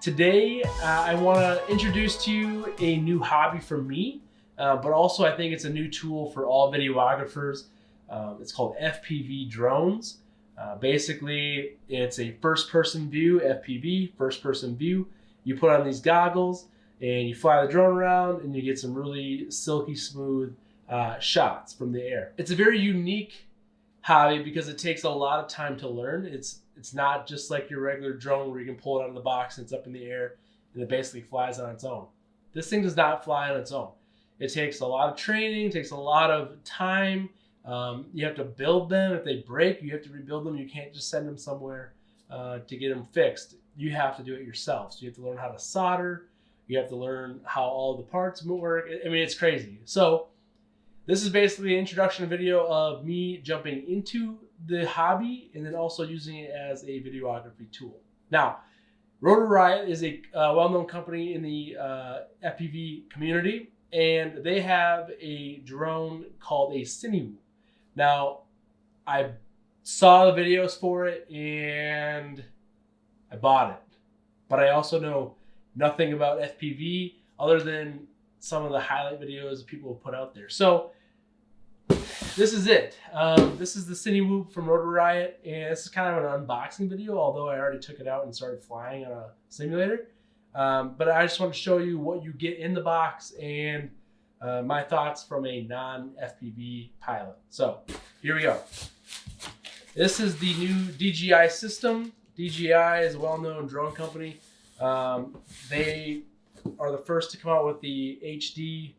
Today, I want to introduce to you a new hobby for me, but also I think it's a new tool for all videographers. It's called FPV drones. Basically, it's a first-person view, FPV, first-person view. You put on these goggles and you fly the drone around and you get some really silky smooth shots from the air. It's a very unique hobby because it takes a lot of time to learn. It's not just like your regular drone where you can pull it out of the box and it's up in the air and it basically flies on its own. This thing does not fly on its own. It takes a lot of training, takes a lot of time. You have to build them. If they break, you have to rebuild them. You can't just send them somewhere to get them fixed. You have to do it yourself. So you have to learn how to solder. You have to learn how all the parts work. I mean, it's crazy. So this is basically an introduction video of me jumping into the hobby and then also using it as a videography tool. Now, Rotor Riot is a well-known company in the FPV community, and they have a drone called a Cinewhoop. Now, I saw the videos for it and I bought it, but I also know nothing about FPV other than some of the highlight videos people have put out there. So this is it. This is the Cinewhoop from Rotor Riot, and this is kind of an unboxing video, although I already took it out and started flying on a simulator. But I just want to show you what you get in the box and my thoughts from a non-FPV pilot. So here we go. This is the new DJI system. DJI is a well-known drone company. They are the first to come out with the HD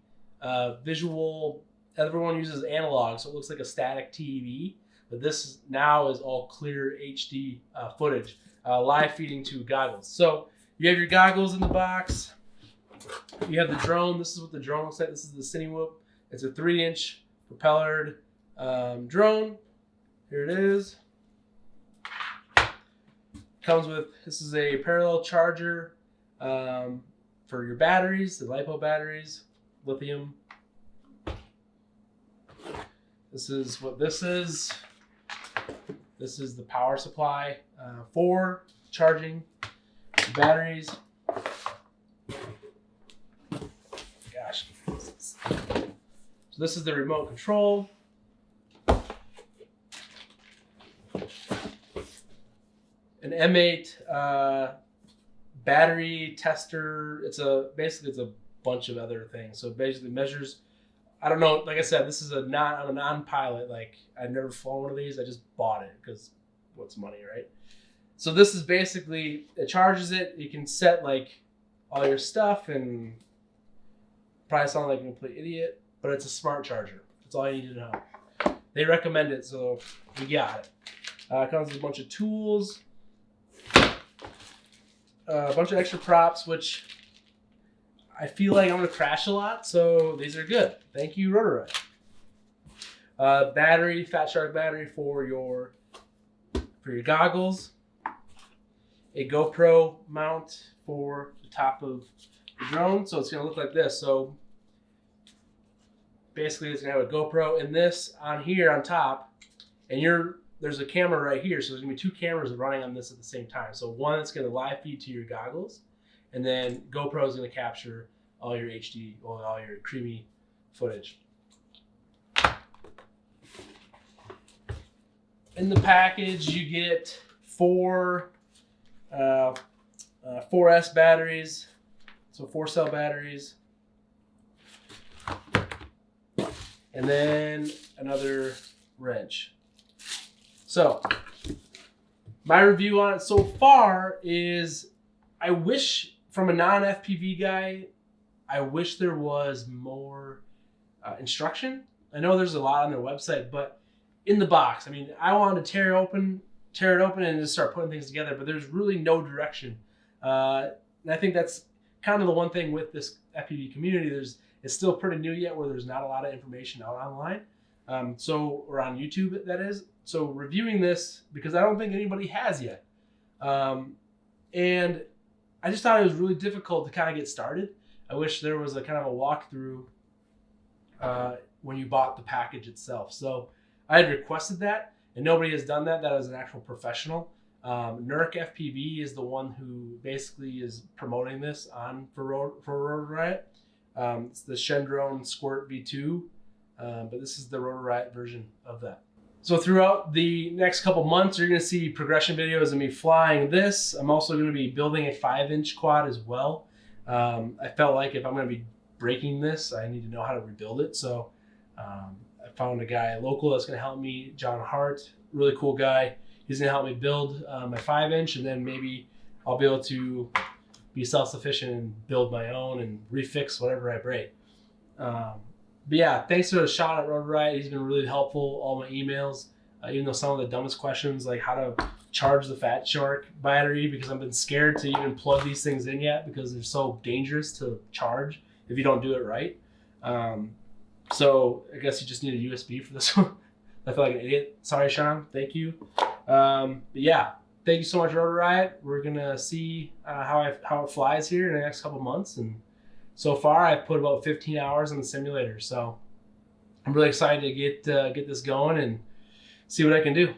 visual. Everyone uses analog, so it looks like a static TV, but this now is all clear HD footage, live feeding to goggles. So you have your goggles in the box. You have the drone. This is what the drone looks like. This is the Cinewhoop. It's a 3-inch propellered drone. Here it is. Comes with, this is a parallel charger for your batteries, the LiPo batteries, lithium. This is what this is. This is the power supply for charging the batteries. Gosh. So this is the remote control. An M8 battery tester. Basically it's a bunch of other things. So basically measures. I don't know. Like I said, this is I'm a non-pilot. Like I've never flown one of these. I just bought it because what's money, right? So this is basically, it charges it. You can set like all your stuff and probably sound like a complete idiot, but it's a smart charger. That's all you need to know. They recommend it, so we got it. It comes with a bunch of tools, a bunch of extra props, which I feel like I'm gonna crash a lot, so these are good. Thank you, Rotor Riot. Battery, Fat Shark battery for your goggles. A GoPro mount for the top of the drone, so it's gonna look like this. So basically, it's gonna have a GoPro and this on here on top, and there's a camera right here, so there's gonna be 2 cameras running on this at the same time. So one that's gonna live feed to your goggles, and then GoPro is going to capture all your HD, all your creamy footage. In the package, you get 4 4S batteries, so 4-cell batteries, and then another wrench. So my review on it so far is, I wish, from a non-FPV guy, I wish there was more instruction. I know there's a lot on their website, but in the box, I mean, I wanted to tear it open and just start putting things together, but there's really no direction. And I think that's kind of the one thing with this FPV community. It's still pretty new yet, where there's not a lot of information out online. Or on YouTube, that is. So reviewing this, because I don't think anybody has yet. And I just thought it was really difficult to kind of get started. I wish there was a kind of a walkthrough when you bought the package itself. So I had requested that, and nobody has done that. That is an actual professional. Nurk FPV is the one who basically is promoting this for Rotor Riot. It's the Shendrone Squirt V2, but this is the Rotor Riot version of that. So throughout the next couple months, you're going to see progression videos of me flying this. I'm also going to be building a 5-inch quad as well. I felt like if I'm going to be breaking this, I need to know how to rebuild it. So I found a guy local that's going to help me, John Hart, really cool guy. He's going to help me build my 5-inch, and then maybe I'll be able to be self-sufficient and build my own and refix whatever I break. But yeah, thanks to Sean at Rotor Riot. He's been really helpful. All my emails, even though some of the dumbest questions, like how to charge the Fat Shark battery, because I've been scared to even plug these things in yet because they're so dangerous to charge if you don't do it right. So I guess you just need a USB for this one. I feel like an idiot. Sorry, Sean. Thank you. But yeah, thank you so much, Rotor Riot. We're gonna see how it flies here in the next couple months, and so far I've put about 15 hours on the simulator. So I'm really excited to get this going and see what I can do.